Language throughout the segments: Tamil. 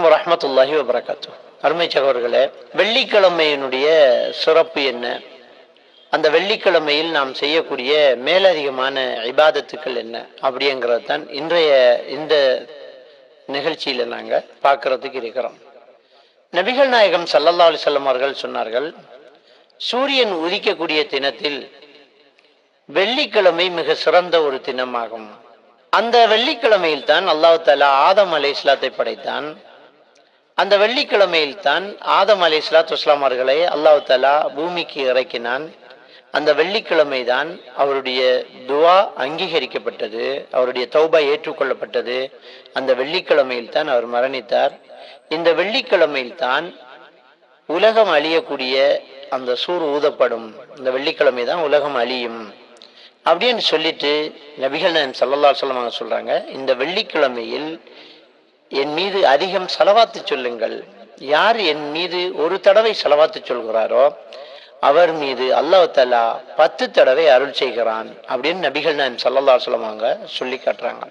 வரஹ்மத்துல்லாஹி வபரகாத்துஹு. அருமை சகோதரர்களே, வெள்ளிக்கிழமையினுடைய சிறப்பு என்ன, அந்த வெள்ளிக்கிழமையில் நாம் செய்யக்கூடிய மேலதிகமான இபாதத்துக்கள் என்ன அப்படிங்கிறது தான் இன்றைய இந்த நிகழ்ச்சியில நாங்க பார்க்கறதுக்கு இருக்கிறோம். நபிகள் நாயகம் ஸல்லல்லாஹு அலைஹி வஸல்லம் அவர்கள் சொன்னார்கள், சூரியன் உதிக்கக்கூடிய தினத்தில் வெள்ளிக்கிழமை மிக சிறந்த ஒரு தினமாகும். அந்த வெள்ளிக்கிழமையில் தான் அல்லாஹ் தஆலா ஆதம் அலைஹிஸ்ஸலாத்தை படைத்தான். அந்த வெள்ளிக்கிழமையில் தான் ஆதம் அலைஹிஸ்ஸலாத்து வஸ்ஸலாம் அவர்களை அல்லாஹ் தஆலா பூமிக்கு இறக்கினான். அந்த வெள்ளிக்கிழமை தான் அவருடைய துவா அங்கீகரிக்கப்பட்டது, அவருடைய தௌபா ஏற்றுக்கொள்ளப்பட்டது. அந்த வெள்ளிக்கிழமையில் தான் அவர் மரணித்தார். இந்த வெள்ளிக்கிழமையில் தான் உலகம் அழியக்கூடிய அந்த சூர் ஊதப்படும். இந்த வெள்ளிக்கிழமை தான் உலகம் அழியும் அப்படின்னு சொல்லிட்டு நபிகள் நாயகம் ஸல்லல்லாஹு அலைஹி வஸல்லம் சொல்றாங்க, இந்த வெள்ளிக்கிழமையில் என் மீது அதிகம் ஸலவாத்து சொல்லுங்கள். யார் என் மீது ஒரு தடவை ஸலவாத்து சொல்கிறாரோ அவர் மீது அல்லாஹ் தஆலா 10 தடவை அருள் செய்கிறான் அப்படின்னு நபிகள் நாயகம் ஸல்லல்லாஹு அலைஹி வஸல்லம் சொல்லி காட்டுறாங்க.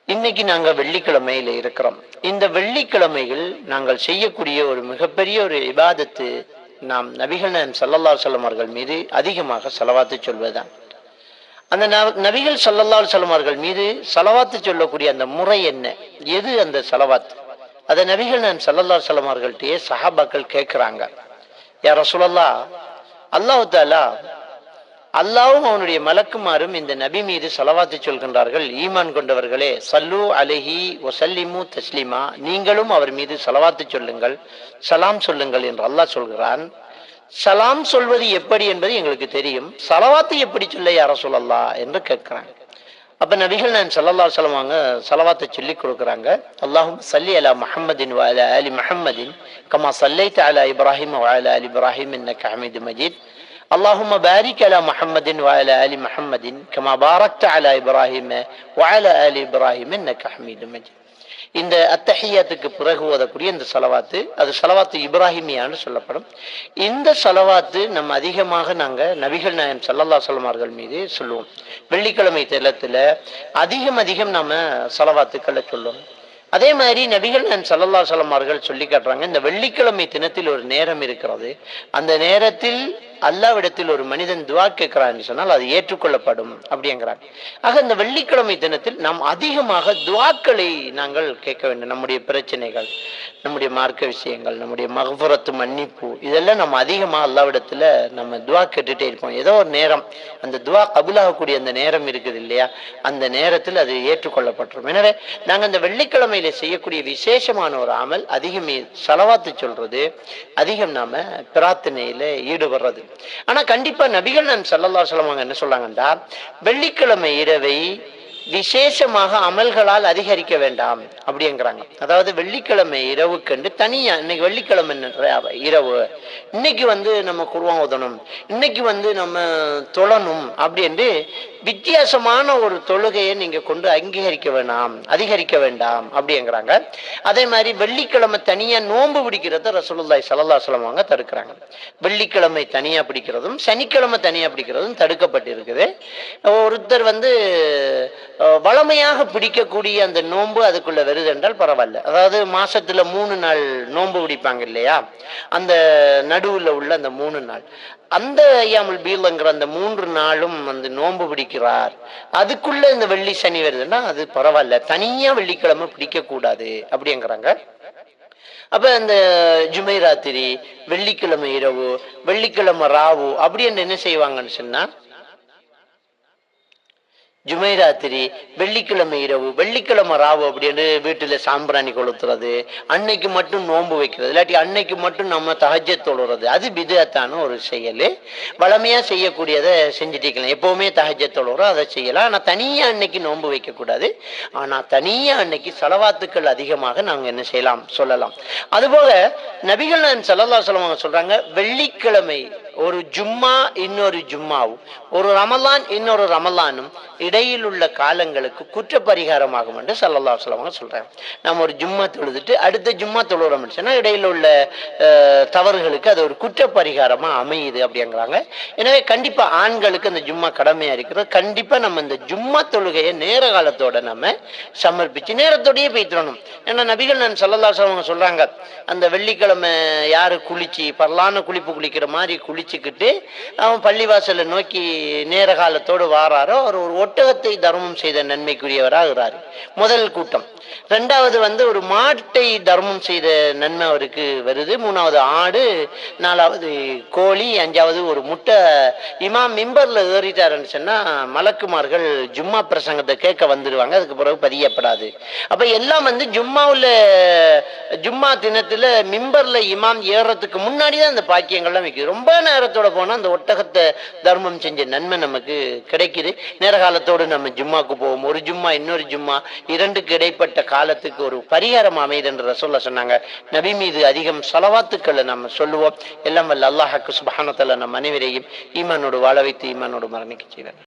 இன்னைக்கு நாங்க வெள்ளிக்கிழமையில இருக்கிறோம். இந்த வெள்ளிக்கிழமைகள் நாங்கள் செய்யக்கூடிய ஒரு மிகப்பெரிய ஒரு இபாதத்து, நாம் நபிகள் நாயகம் ஸல்லல்லாஹு அலைஹி வஸல்லம் அவர்கள் மீது அதிகமாக ஸலவாத்து சொல்வதுதான். அந்த நபிகள் ஸல்லல்லாஹு அலைஹி வஸல்லம் அவர்கள் மீது ஸலவாத்து சொல்லக்கூடிய அந்த முறை என்ன, எது அந்த ஸலவாத்? அதை நபிகள் நாயகம் ஸல்லல்லாஹு அலைஹி வஸல்லம் அவர்கள்ட்டே சஹாபாக்கள் கேட்கிறாங்க, யா ரசூலல்லாஹ், அல்லாஹ் தஆலா அல்லாஹ்வும் அவனுடைய மலக்குமாரும் இந்த நபி மீது ஸலவாத்து சொல்கின்றார்கள், ஈமான் கொண்டவர்களே சல்லு அலைஹி வஸல்லிமு தஸ்லீமா, நீங்களும் அவர் மீது ஸலவாத்து சொல்லுங்கள், சலாம் சொல்லுங்கள் என்று அல்லாஹ் சொல்கிறான். சலாம் சொல்வது எப்படி என்பது எங்களுக்கு தெரியும், ஸலவாத்து எப்படி சொல்ல யா ரசூலல்லாஹ் என்று கேட்கிறாங்க. அப்ப நபிகள் நாயகம் ஸல்லல்லாஹு அலைஹி வஸல்லம் அவங்க ஸலவாத்தை சொல்லி கொடுக்குறாங்க. அல்லாஹும்ம ஸல்லி அலா முஹம்மதின் வ அலா ஆலி முஹம்மதின் கமா ஸல்லைத அலா இப்ராஹீம் வ அலா ஆலி இப்ராஹீம் இன்னக ஹமீதும் மஜீத். அல்லாஹும்ம பாரிக் அலா முஹம்மதின் வ அலா ஆலி முஹம்மதின் கமா பாரக்த அலா இப்ராஹீம் வ அலா ஆலி இப்ராஹீம் இன்னக ஹமீதும் மஜீத். இந்த அத்தஹியாத்துக்கு பிறகு ஓதக்கூடிய இந்த ஸலவாத்து, அது ஸலவாத்து இப்ராஹிமியான்னு சொல்லப்படும். இந்த ஸலவாத்து நம்ம அதிகமாக நாங்க நபிகள் நாயகம் ஸல்லல்லாஹு அலைஹி வஸல்லம் அவர்கள் மீது சொல்லுவோம். வெள்ளிக்கிழமை தினத்துல அதிகம் நம்ம ஸலவாத்துக்களை சொல்லுவோம். அதே மாதிரி நபிகள் நாயகம் ஸல்லல்லாஹு அலைஹி வஸல்லம் அவர்கள் சொல்லி காட்டுறாங்க, இந்த வெள்ளிக்கிழமை தினத்தில் ஒரு நேரம் இருக்கிறது, அந்த நேரத்தில் அல்லாஹ்விடத்தில் ஒரு மனிதன் துஆ கேட்கிறான்னு சொன்னால் அது ஏற்றுக்கொள்ளப்படும் அப்படிங்கிறாங்க. ஆக இந்த வெள்ளிக்கிழமை தினத்தில் நாம் அதிகமாக துஆக்களை நாங்கள் கேட்க வேண்டும். நம்முடைய பிரச்சனைகள், நம்முடைய மார்க்க விஷயங்கள், நம்முடைய மக்ஃபிரத்து மன்னிப்பு, இதெல்லாம் நம்ம அதிகமாக அல்லாஹ்விடத்துல நம்ம துஆ கேட்டுட்டே இருப்போம். ஏதோ ஒரு நேரம் அந்த துஆ கபூலாகக்கூடிய அந்த நேரம் இருக்குது இல்லையா, அந்த நேரத்தில் அது ஏற்றுக்கொள்ளப்பட்டுரும். எனவே நாங்கள் அந்த வெள்ளிக்கிழமையில செய்யக்கூடிய விசேஷமான ஒரு அமல் அதிகமே ஸலவாத்து சொல்றது, அதிகம் நாம பிரார்த்தனையில ஈடுபடுறது. ஆனா கண்டிப்பா நபிகள் நாயகம் ஸல்லல்லாஹு அலைஹி வஸல்லம் என்ன சொல்றாங்கன்னா, வெள்ளிக்கிழமை இரவை விசேஷமாக அமல்களால் அதிகரிக்க வேண்டாம் அப்படிங்கிறாங்க. அதாவது வெள்ளிக்கிழமை இரவுக்கண்டு தனியா, இன்னைக்கு வெள்ளிக்கிழமை இரவு, இன்னைக்கு நம்ம குர்ஆன் ஓதணும், இன்னைக்கு நம்ம தொழணும் அப்படின்னு வித்தியாசமான ஒரு தொழுகையை நீங்க கொண்டு அங்கீகரிக்க வேண்டாம், அதிகரிக்க வேண்டாம் அப்படிங்கிறாங்க. அதே மாதிரி வெள்ளிக்கிழமை தனியா நோன்பு பிடிக்கிறத ரசூலுல்லாஹி ஸல்லல்லாஹு அலைஹி வஸல்லம் அவங்க தடுக்கிறாங்க. வெள்ளிக்கிழமை தனியா பிடிக்கிறதும் சனிக்கிழமை தனியா பிடிக்கிறதும் தடுக்கப்பட்டிருக்குது. ஒருத்தர் வளமையாக பிடிக்கக்கூடிய அந்த நோன்பு அதுக்குள்ள வருது என்றால் பரவாயில்ல. அதாவது மாசத்துல 3 நாள் நோன்பு பிடிப்பாங்க இல்லையா, அந்த நடுவுல உள்ள அந்த 3 நாள், அந்த ஐயாமுல் பீல்ங்கிற அந்த 3 நாளும் நோன்பு பிடிக்கிறார், அதுக்குள்ள இந்த வெள்ளி சனி வருதுன்னா அது பரவாயில்ல, தனியா வெள்ளிக்கிழமை பிடிக்க கூடாது அப்படிங்கிறாங்க. அப்ப அந்த ஜுமை ராத்திரி, வெள்ளிக்கிழமை இரவு, வெள்ளிக்கிழமை ராவு அப்படின்னு என்ன செய்வாங்கன்னு சொன்னா, ஜுமை ராத்திரி, வெள்ளிக்கிழமை இரவு, வெள்ளிக்கிழமை ராவு அப்படின்னு வீட்டுல சாம்பிராணி கொளுத்துறது, அன்னைக்கு மட்டும் நோன்பு வைக்கிறது, இல்லாட்டி அன்னைக்கு மட்டும் நம்ம தஹஜ்ஜத் தொழுறது, அது பித்அத்தான ஒரு செயல். வளமையா செய்யக்கூடியதை செஞ்சுட்டு இருக்கலாம், எப்பவுமே தஹஜ்ஜத் தொழுறோம் அதை செய்யலாம். ஆனா தனியா அன்னைக்கு நோன்பு வைக்க கூடாது. ஆனா தனியா அன்னைக்கு ஸலவாத்துக்கள் அதிகமாக நாங்க என்ன செய்யலாம், சொல்லலாம். அதுபோக நபிகள் நாயகம் ஸல்லல்லாஹு அலைஹி வஸல்லம் சொல்றாங்க, வெள்ளிக்கிழமை ஒரு ஜும்மா இன்னொரு ஜும்மாவும், ஒரு ரமலான் இன்னொரு ரமலானும் இடையில் உள்ள காலங்களுக்கு குற்ற பரிகாரமாகும் என்று ஸல்லல்லாஹு அலைஹி வஸல்லம் சொல்றாங்க. நம்ம ஒரு ஜும்மா தொழுதுட்டு அடுத்த ஜும்மா தொழுகிறோம் சொன்னா இடையில உள்ள தவறுகளுக்கு அது ஒரு குற்ற பரிகாரமா அமையுது அப்படிங்கிறாங்க. எனவே கண்டிப்பா ஆண்களுக்கு அந்த ஜும்மா கடமையா இருக்கிறது. கண்டிப்பா நம்ம இந்த ஜும்மா தொழுகையை நேர காலத்தோட நம்ம சமர்ப்பிச்சு நேரத்தோடயே போய்த்திடணும். ஏன்னா நபிகள் நான் ஸல்லல்லாஹு அலைஹி வஸல்லம் சொல்றாங்க, அந்த வெள்ளிக்கிழமை யாரு குளிச்சு பரலான குளிப்பு குளிக்கிற மாதிரி குளிச்சுக்கிட்டு அவன் பள்ளிவாசலை நோக்கி நேர காலத்தோடு வாராரோ அவர் ஒரு ஒட்டகத்தை தர்மம் செய்த நன்மைக்குரியவராகிறாரு. முதல் கூட்டம். ரெண்டாவது ஒரு மாட்டை தர்மம் செய்த நன்மை அவருக்கு வருது. மூணாவது ஆடு, நாலாவது கோழி, அஞ்சாவது ஒரு முட்டை. இமாம் மிம்பர்ல ஏறிட்டாருன்னு சொன்னா மலக்குமார்கள் ஜும்மா பிரசங்கத்தை கேட்க வந்துடுவாங்க, அதுக்கு பிறகு பதியப்படாது. அப்ப எல்லாம் ஜும்மா தினத்துல மிம்பர்ல இமாம் ஏறதுக்கு முன்னாடிதான் அந்த பாக்கியங்கள்லாம் வைக்குது. ரொம்ப நேரத்தோட போனா அந்த ஒட்டகத்தை தர்மம் செஞ்ச நன்மை நமக்கு கிடைக்குது. நேர காலத்தோடு நம்ம ஜும்மாக்கு போவோம். ஒரு ஜும்மா இன்னொரு ஜும்மா இரண்டுக்கு இடைப்பட்ட காலத்துக்கு ஒரு பரிகாரம் அமைது என்று ரசூலுல்லாஹ் சொன்னாங்க. நபி மீது அதிகம் ஸலவாத்துக்களை நம்ம சொல்லுவோம். எல்லாம் வல்ல அல்லாஹ்வுக்கு சுப்ஹானஹு வ தஆலா நம் அனைவரையும் ஈமானோடு வாழ வைத்து ஈமானோடு மரணிக்க செய்வார்.